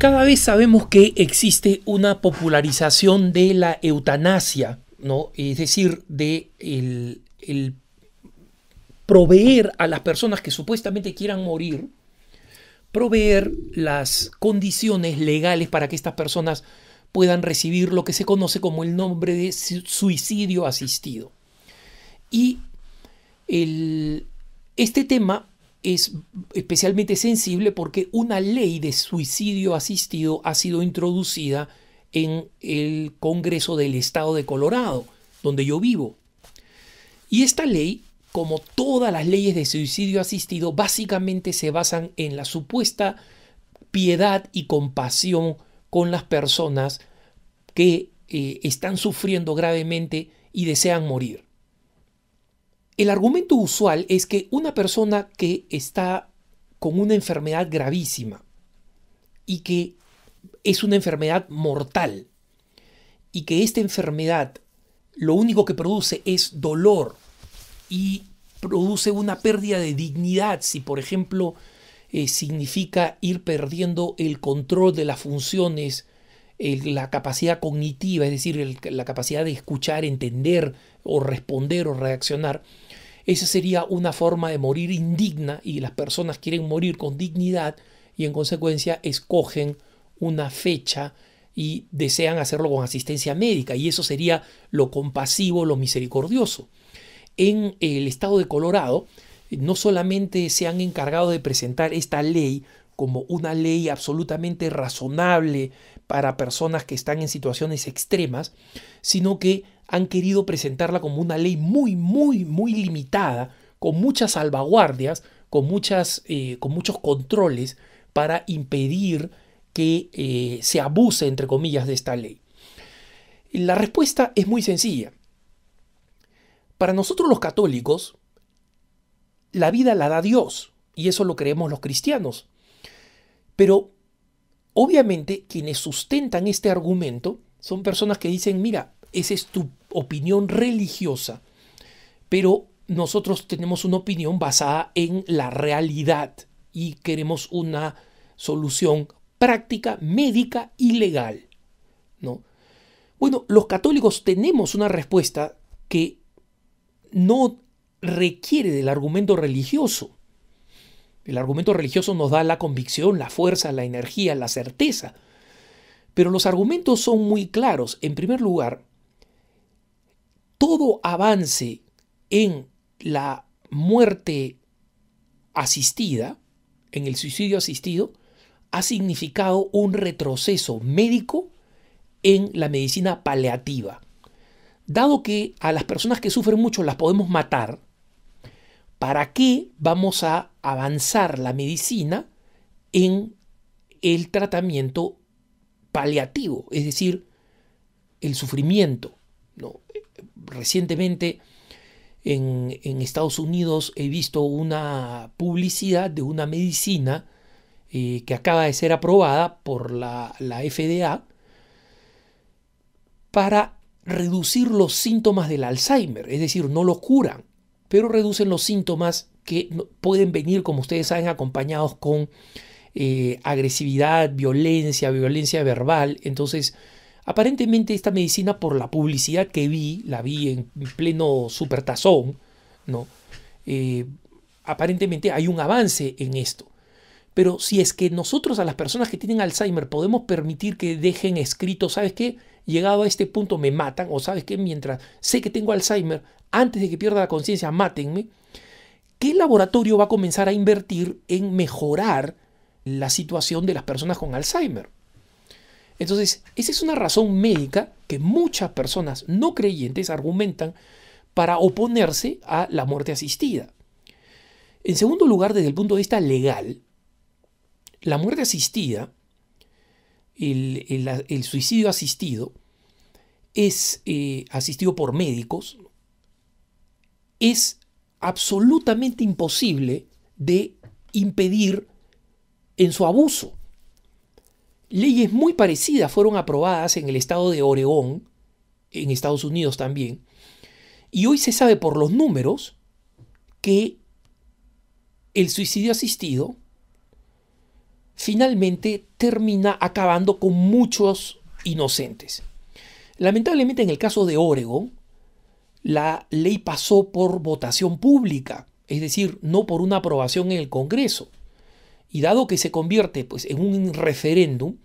Cada vez sabemos que existe una popularización de la eutanasia, ¿no? Es decir, de el proveer a las personas que supuestamente quieran morir, proveer las condiciones legales para que estas personas puedan recibir lo que se conoce como el nombre de suicidio asistido. Y este tema es especialmente sensible porque una ley de suicidio asistido ha sido introducida en el Congreso del Estado de Colorado, donde yo vivo. Y esta ley, como todas las leyes de suicidio asistido, básicamente se basan en la supuesta piedad y compasión con las personas que están sufriendo gravemente y desean morir. El argumento usual es que una persona que está con una enfermedad gravísima y que es una enfermedad mortal y que esta enfermedad lo único que produce es dolor y produce una pérdida de dignidad, si por ejemplo significa ir perdiendo el control de las funciones, la capacidad cognitiva, es decir, la capacidad de escuchar, entender o responder o reaccionar. Esa sería una forma de morir indigna y las personas quieren morir con dignidad y en consecuencia escogen una fecha y desean hacerlo con asistencia médica, y eso sería lo compasivo, lo misericordioso. En el estado de Colorado no solamente se han encargado de presentar esta ley como una ley absolutamente razonable para personas que están en situaciones extremas, sino que han querido presentarla como una ley muy limitada, con muchas salvaguardias, con muchos controles para impedir que se abuse, entre comillas, de esta ley. La respuesta es muy sencilla. Para nosotros los católicos, la vida la da Dios, y eso lo creemos los cristianos. Pero obviamente quienes sustentan este argumento son personas que dicen, mira, esa es tu opinión religiosa, pero nosotros tenemos una opinión basada en la realidad y queremos una solución práctica, médica y legal, ¿no? Bueno, los católicos tenemos una respuesta que no requiere del argumento religioso. El argumento religioso nos da la convicción, la fuerza, la energía, la certeza. Pero los argumentos son muy claros. En primer lugar, todo avance en la muerte asistida, en el suicidio asistido, ha significado un retroceso médico en la medicina paliativa. Dado que a las personas que sufren mucho las podemos matar, ¿para qué vamos a avanzar la medicina en el tratamiento paliativo? Es decir, el sufrimiento, ¿no? Recientemente en Estados Unidos he visto una publicidad de una medicina que acaba de ser aprobada por la FDA para reducir los síntomas del Alzheimer. Es decir, no lo curan, pero reducen los síntomas que pueden venir, como ustedes saben, acompañados con agresividad, violencia verbal. Entonces, aparentemente esta medicina, por la publicidad que la vi en pleno supertazón, ¿no? Aparentemente hay un avance en esto. Pero si es que nosotros a las personas que tienen Alzheimer podemos permitir que dejen escrito, ¿sabes qué? Llegado a este punto me matan, o ¿sabes qué? Mientras sé que tengo Alzheimer, antes de que pierda la conciencia, mátenme. ¿Qué laboratorio va a comenzar a invertir en mejorar la situación de las personas con Alzheimer? Entonces, esa es una razón médica que muchas personas no creyentes argumentan para oponerse a la muerte asistida. En segundo lugar, desde el punto de vista legal, la muerte asistida, el suicidio asistido, es asistido por médicos, es absolutamente imposible de impedir en su abuso. Leyes muy parecidas fueron aprobadas en el estado de Oregón, en Estados Unidos también, y hoy se sabe por los números que el suicidio asistido finalmente termina acabando con muchos inocentes. Lamentablemente, en el caso de Oregon, la ley pasó por votación pública, es decir, no por una aprobación en el Congreso. Y dado que se convierte pues, en un referéndum,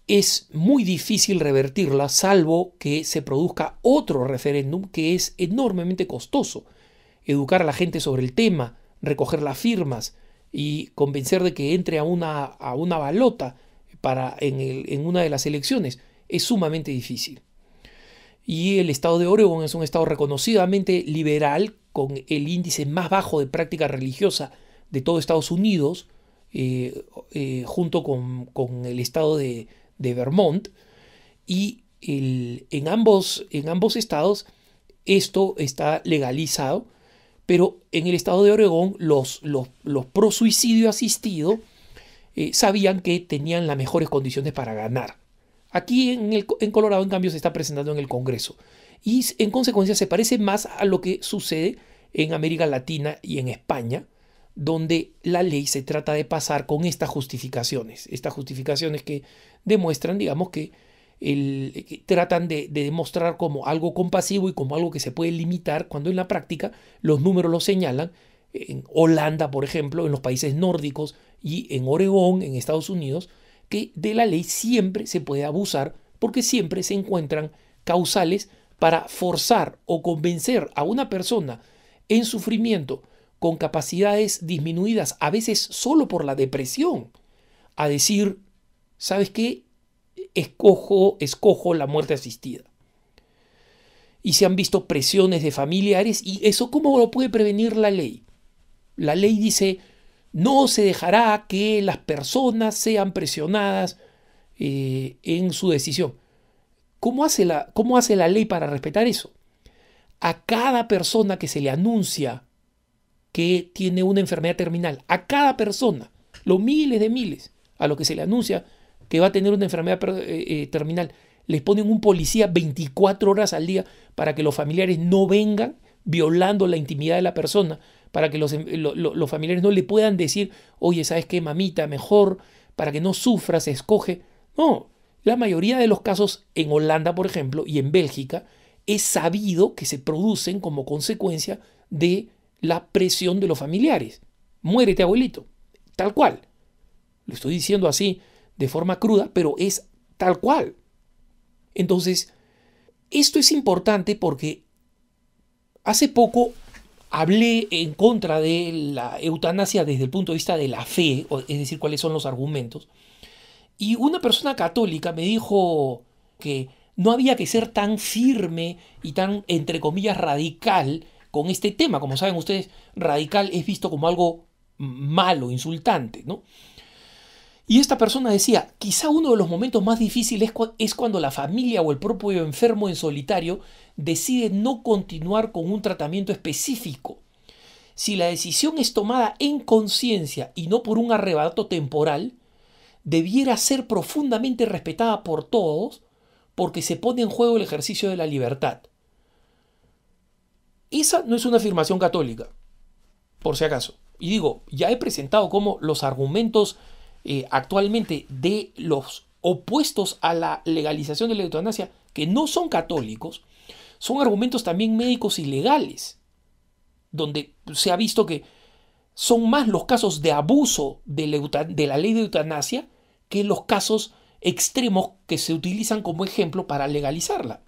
es muy difícil revertirla, salvo que se produzca otro referéndum que es enormemente costoso. Educar a la gente sobre el tema, recoger las firmas y convencer de que entre a una balota en una de las elecciones es sumamente difícil. Y el estado de Oregon es un estado reconocidamente liberal, con el índice más bajo de práctica religiosa de todo Estados Unidos, junto con el estado de Vermont. Y en ambos estados esto está legalizado, pero en el estado de Oregón los pro suicidio asistido sabían que tenían las mejores condiciones para ganar. Aquí en Colorado, en cambio, se está presentando en el Congreso. Y en consecuencia se parece más a lo que sucede en América Latina y en España, donde la ley se trata de pasar con estas justificaciones que demuestran, digamos, que tratan de demostrar como algo compasivo y como algo que se puede limitar, cuando en la práctica los números lo señalan. En Holanda, por ejemplo, en los países nórdicos y en Oregón, en Estados Unidos, que de la ley siempre se puede abusar porque siempre se encuentran causales para forzar o convencer a una persona en sufrimiento con capacidades disminuidas, a veces solo por la depresión, a decir, ¿sabes qué? Escojo la muerte asistida. Y se han visto presiones de familiares, y eso ¿cómo lo puede prevenir la ley? La ley dice, no se dejará que las personas sean presionadas en su decisión. ¿Cómo hace la ley para respetar eso? A cada persona que se le anuncia que tiene una enfermedad terminal, a cada persona, los miles de miles, a lo que se le anuncia que va a tener una enfermedad terminal, les ponen un policía 24 horas al día para que los familiares no vengan violando la intimidad de la persona, para que los familiares no le puedan decir, oye, ¿sabes qué, mamita? Mejor, para que no sufra, se escoge. No, la mayoría de los casos en Holanda, por ejemplo, y en Bélgica, es sabido que se producen como consecuencia de la presión de los familiares. Muérete, abuelito. Tal cual. Lo estoy diciendo así de forma cruda, pero es tal cual. Entonces, esto es importante porque hace poco hablé en contra de la eutanasia desde el punto de vista de la fe, es decir, cuáles son los argumentos. Y una persona católica me dijo que no había que ser tan firme y tan, entre comillas, radical con este tema. Como saben ustedes, radical es visto como algo malo, insultante, ¿no? Y esta persona decía, quizá uno de los momentos más difíciles es cuando la familia o el propio enfermo en solitario decide no continuar con un tratamiento específico. Si la decisión es tomada en conciencia y no por un arrebato temporal, debiera ser profundamente respetada por todos porque se pone en juego el ejercicio de la libertad. Esa no es una afirmación católica, por si acaso. Y digo, ya he presentado cómo los argumentos actualmente de los opuestos a la legalización de la eutanasia, que no son católicos, son argumentos también médicos y legales, donde se ha visto que son más los casos de abuso de la ley de eutanasia que los casos extremos que se utilizan como ejemplo para legalizarla.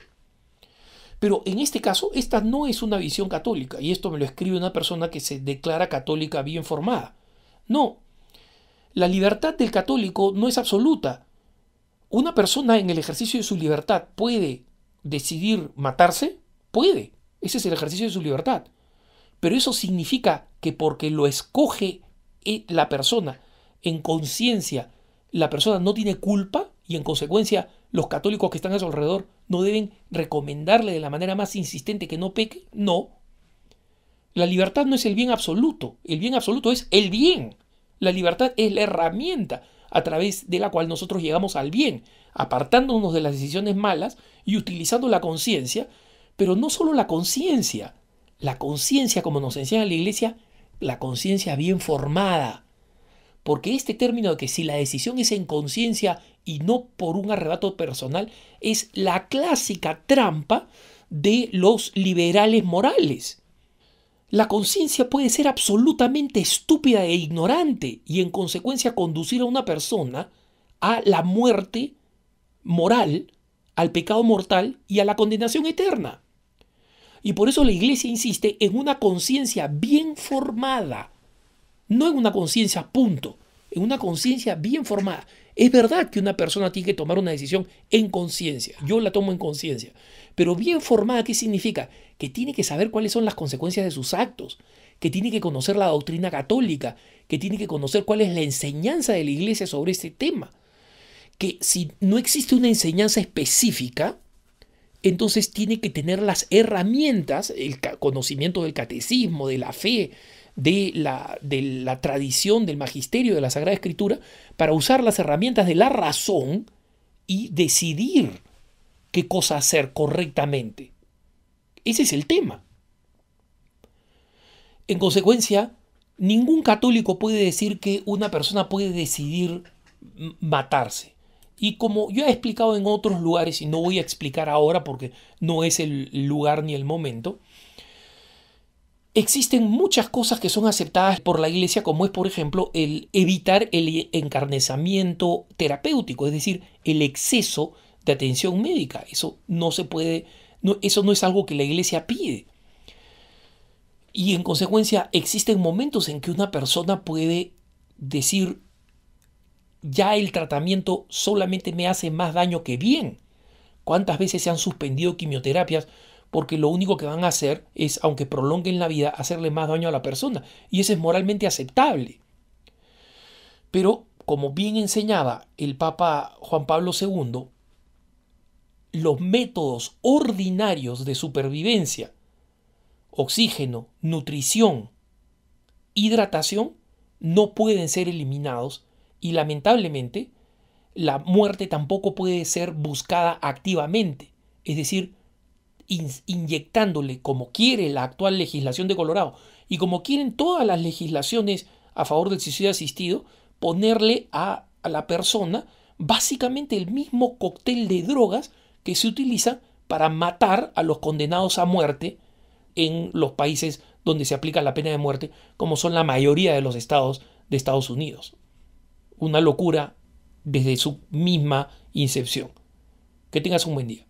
Pero en este caso, esta no es una visión católica, y esto me lo escribe una persona que se declara católica bien formada. No, la libertad del católico no es absoluta. ¿Una persona en el ejercicio de su libertad puede decidir matarse? Puede, ese es el ejercicio de su libertad. Pero eso significa que porque lo escoge la persona en conciencia, la persona no tiene culpa, y en consecuencia los católicos que están a su alrededor no deben recomendarle de la manera más insistente que no peque. No. La libertad no es el bien absoluto. El bien absoluto es el bien. La libertad es la herramienta a través de la cual nosotros llegamos al bien, apartándonos de las decisiones malas y utilizando la conciencia, pero no solo la conciencia, como nos enseña la Iglesia, la conciencia bien formada. porque este término de que si la decisión es en conciencia y no por un arrebato personal es la clásica trampa de los liberales morales. La conciencia puede ser absolutamente estúpida e ignorante y en consecuencia conducir a una persona a la muerte moral, al pecado mortal y a la condenación eterna. Y por eso la Iglesia insiste en una conciencia bien formada, no en una conciencia punto, en una conciencia bien formada. Es verdad que una persona tiene que tomar una decisión en conciencia, yo la tomo en conciencia, pero bien formada, ¿qué significa? Que tiene que saber cuáles son las consecuencias de sus actos, que tiene que conocer la doctrina católica, que tiene que conocer cuál es la enseñanza de la Iglesia sobre este tema, que si no existe una enseñanza específica, entonces tiene que tener las herramientas, el conocimiento del catecismo, de la fe, de la tradición, del magisterio, de la Sagrada Escritura, para usar las herramientas de la razón y decidir qué cosa hacer correctamente. Ese es el tema. En consecuencia, ningún católico puede decir que una persona puede decidir matarse. Y como yo he explicado en otros lugares, y no voy a explicar ahora porque no es el lugar ni el momento, existen muchas cosas que son aceptadas por la Iglesia, como es, por ejemplo, el evitar el encarnizamiento terapéutico, es decir, el exceso de atención médica. Eso no se puede, eso no es algo que la Iglesia pide. Y en consecuencia existen momentos en que una persona puede decir: ya el tratamiento solamente me hace más daño que bien. ¿Cuántas veces se han suspendido quimioterapias porque lo único que van a hacer es, aunque prolonguen la vida, hacerle más daño a la persona? Y eso es moralmente aceptable. Pero, como bien enseñaba el Papa Juan Pablo II, los métodos ordinarios de supervivencia, oxígeno, nutrición, hidratación, no pueden ser eliminados. Y lamentablemente, la muerte tampoco puede ser buscada activamente, es decir, inyectándole, como quiere la actual legislación de Colorado y como quieren todas las legislaciones a favor del suicidio asistido, ponerle a la persona básicamente el mismo cóctel de drogas que se utiliza para matar a los condenados a muerte en los países donde se aplica la pena de muerte, como son la mayoría de los estados de Estados Unidos. Una locura desde su misma incepción. Que tengas un buen día.